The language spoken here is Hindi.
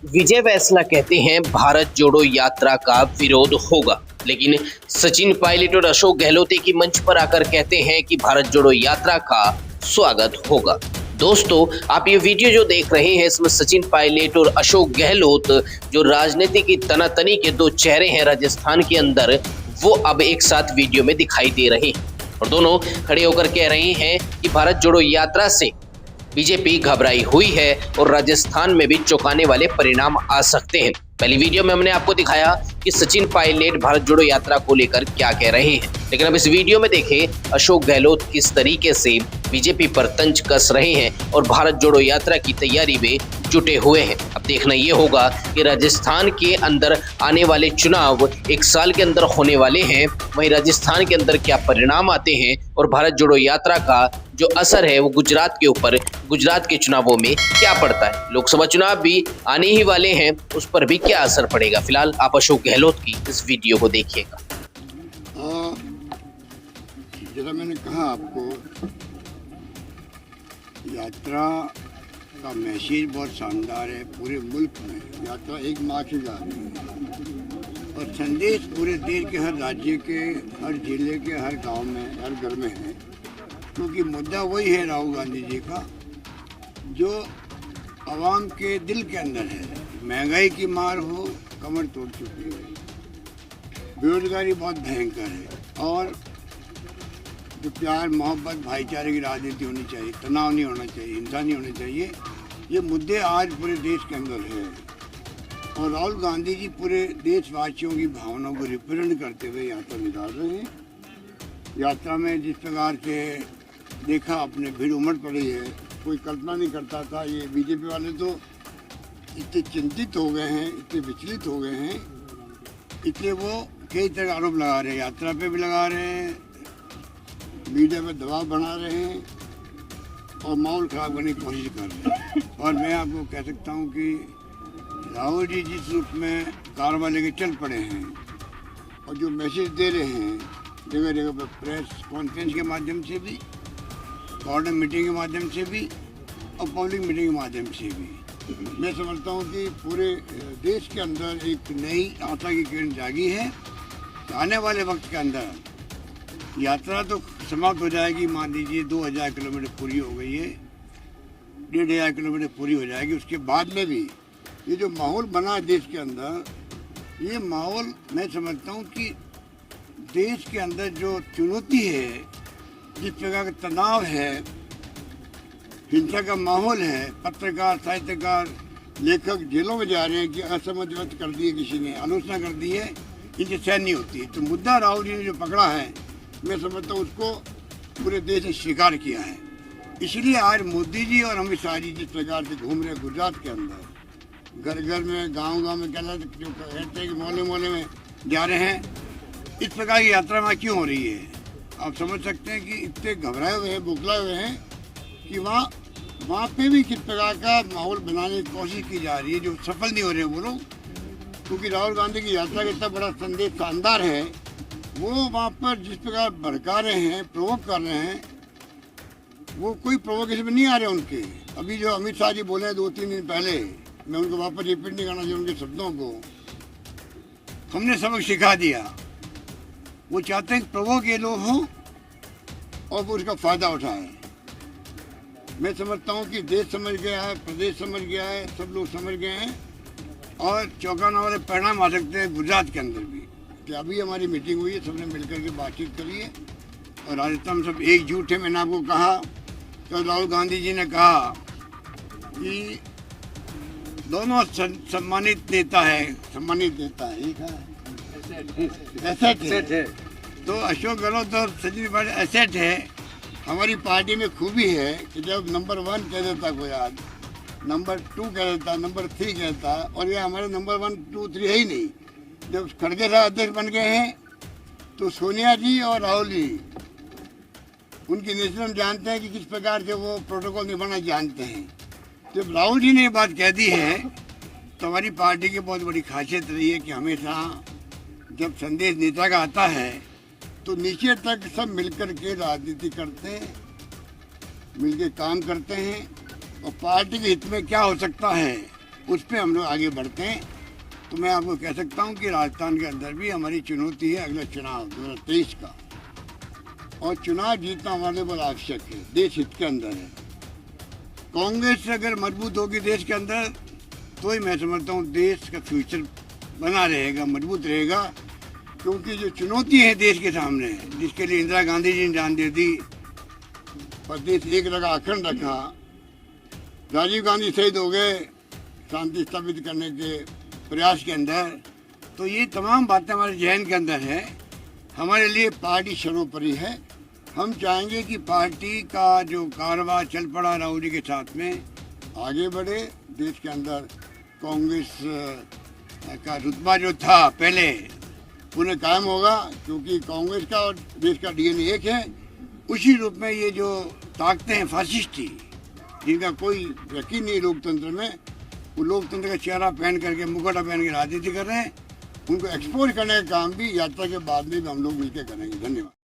विजय वैसला कहते हैं भारत जोड़ो यात्रा का विरोध होगा, लेकिन सचिन पायलट और अशोक गहलोत की मंच पर आकर कहते हैं कि भारत जोड़ो यात्रा का स्वागत होगा। दोस्तों, आप ये वीडियो जो देख रहे हैं इसमें सचिन पायलट और अशोक गहलोत जो राजनीति की तनातनी के दो चेहरे हैं राजस्थान के अंदर, वो अब एक साथ वीडियो में दिखाई दे रहे हैं और दोनों खड़े होकर कह रहे हैं कि भारत जोड़ो यात्रा से बीजेपी घबराई हुई है और राजस्थान में भी चौंकाने वाले परिणाम आ सकते हैं। पहली वीडियो में हमने आपको दिखाया कि सचिन पायलट भारत जोड़ो यात्रा को लेकर क्या कह रहे हैं, लेकिन अब इस वीडियो में देखें अशोक गहलोत किस तरीके से बीजेपी पर तंज कस रहे हैं और भारत जोड़ो यात्रा की तैयारी में जुटे हुए हैं। अब देखना ये होगा कि राजस्थान के अंदर आने वाले चुनाव एक साल के अंदर होने वाले हैं, वहीं राजस्थान के अंदर क्या परिणाम आते हैं और भारत जोड़ो यात्रा का जो असर है वो गुजरात के ऊपर, गुजरात के चुनावों में क्या पड़ता है। लोकसभा चुनाव भी आने ही वाले हैं, उस पर भी क्या असर पड़ेगा। फिलहाल आप अशोक गहलोत की इस वीडियो को देखिएगा। जैसा मैंने कहा आपको, यात्रा का मैसेज बहुत शानदार है। पूरे मुल्क में यात्रा एक माह से जा रही है और संदेश पूरे देश के हर राज्य के, हर जिले के, हर गांव में, हर घर में है, क्योंकि मुद्दा वही है राहुल गांधी जी का जो आवाम के दिल के अंदर है। महंगाई की मार हो कमर तोड़ चुकी है, बेरोजगारी बहुत भयंकर है और जो प्यार मोहब्बत भाईचारे की राजनीति होनी चाहिए, तनाव नहीं होना चाहिए, हिंसा नहीं होनी चाहिए, ये मुद्दे आज पूरे देश के अंदर है। और राहुल गांधी जी पूरे देशवासियों की भावनाओं को रिप्रेजेंट करते हुए यात्रा निकाल रहे हैं। यात्रा में जिस प्रकार से देखा अपने भीड़ उमड़ पड़ी है, कोई कल्पना नहीं करता था। ये बीजेपी वाले तो इतने चिंतित हो गए हैं, इतने विचलित हो गए हैं, इसलिए वो कई तरह आरोप लगा रहे हैं, यात्रा पे भी लगा रहे हैं, मीडिया पे दबाव बना रहे हैं और माहौल खराब करने की कोशिश कर रहे हैं। और मैं आपको कह सकता हूँ कि राहुल जी जिस रूप में कार्रवाई लेके चल पड़े हैं और जो मैसेज दे रहे हैं जगह जगह पर, प्रेस कॉन्फ्रेंस के माध्यम से भी, कॉर्डन मीटिंग के माध्यम से भी और पब्लिक मीटिंग के माध्यम से भी, मैं समझता हूँ कि पूरे देश के अंदर एक नई आशा की किरण जागी है। आने वाले वक्त के अंदर यात्रा तो समाप्त हो जाएगी, मान लीजिए 2000 किलोमीटर पूरी हो गई है, 1500 किलोमीटर पूरी हो जाएगी। उसके बाद में भी ये जो माहौल बना है देश के अंदर, ये माहौल मैं समझता हूँ कि देश के अंदर जो चुनौती है, जिस प्रकार का तनाव है, हिंसा का माहौल है, पत्रकार, साहित्यकार, लेखक जेलों में जा रहे हैं कि असमझ व्यक्त कर दी है, किसी ने आलोचना कर दी है, इनसे सहन नहीं होती है। तो मुद्दा राहुल जी ने जो पकड़ा है, मैं समझता हूँ उसको पूरे देश ने स्वीकार किया है। इसलिए आज मोदी जी और अमित शाह जी जिस प्रकार से घूम रहे गुजरात के अंदर, घर घर में, गांव गांव में, कहना जो कहते हैं कि मोहल्ले मोहल्ले में जा रहे हैं, इस प्रकार की यात्रा वहाँ क्यों हो रही है। आप समझ सकते हैं कि इतने घबराए हुए हैं, बुखलाए हुए हैं कि वहाँ पे भी किस प्रकार का माहौल बनाने की कोशिश की जा रही है, जो सफल नहीं हो रहे वो लोग। क्योंकि राहुल गांधी की यात्रा का इतना बड़ा संदेश शानदार है, वो वहाँ पर जिस प्रकार भड़का रहे हैं, प्रोवोक कर रहे हैं, वो कोई प्रोवोकेशन में नहीं आ रहे उनके। अभी जो अमित शाह जी बोले 2-3 दिन पहले, मैं उनको वापस रिपीट नहीं करना चाहिए उनके शब्दों को, हमने सबक सिखा दिया। वो चाहते हैं कि प्रोवोक ये लोग हों और वो उसका फ़ायदा उठाएं। मैं समझता हूँ कि देश समझ गया है, प्रदेश समझ गया है, सब लोग समझ गए हैं और चौंकाने वाले परिणाम आ सकते हैं गुजरात के अंदर भी। कि अभी हमारी मीटिंग हुई है, सबने मिलकर के बातचीत करी है और राजस्थान सब एकजुट है। मैंने आपको कहा तो राहुल गांधी जी ने कहा कि दोनों सम्मानित नेता है, एक एसेट है। तो अशोक गहलोत और सचिन पायलट एसेट है। हमारी पार्टी में खूबी है कि जब नंबर 1 कह देता कोई आदमी, नंबर 2 कह देता, नंबर 3 कहता, और ये हमारे नंबर 1, 2, 3 है ही नहीं। जब खड़गे साहब अध्यक्ष बन गए हैं तो सोनिया जी और राहुल जी, उनकी नेचर हम जानते हैं कि किस प्रकार से वो प्रोटोकॉल निभाना जानते हैं। जब राहुल जी ने ये बात कह दी है तो हमारी पार्टी की बहुत बड़ी खासियत रही है कि हमेशा जब संदेश नेता का आता है तो नीचे तक सब मिलकर के राजनीति करते हैं, मिलकर काम करते हैं और पार्टी के हित में क्या हो सकता है उस पर हम लोग आगे बढ़ते हैं। तो मैं आपको कह सकता हूँ कि राजस्थान के अंदर भी हमारी चुनौती है अगला चुनाव 2023 का, और चुनाव जीतना हमारे लिए बहुत आवश्यक है, देश हित के अंदर है। कांग्रेस अगर मजबूत होगी देश के अंदर तो ही मैं समझता हूँ देश का फ्यूचर बना रहेगा, मजबूत रहेगा। क्योंकि जो चुनौती है देश के सामने, जिसके लिए इंदिरा गांधी जी ने जान दे दी, प्रदेश एक रखा, अखंड रखा, राजीव गांधी शहीद हो गए शांति स्थापित करने के प्रयास के अंदर, तो ये तमाम बातें हमारे जहन के अंदर है। हमारे लिए पार्टी सर्वोपरि है। हम चाहेंगे कि पार्टी का जो कारोबार चल पड़ा राहुल जी के साथ में आगे बढ़े, देश के अंदर कांग्रेस का रुतबा जो था पहले पुनः कायम होगा, क्योंकि कांग्रेस का और देश का डीएनए एक है। उसी रूप में ये जो ताकतें हैं फासिस्टी, जिनका कोई यकीन नहीं लोकतंत्र में, वो लोकतंत्र का चेहरा पहन करके, मुखौटा पहन के राजनीति कर रहे हैं, उनको एक्सपोज करने का काम भी यात्रा के बाद में भी हम लोग मिलकर करेंगे। धन्यवाद।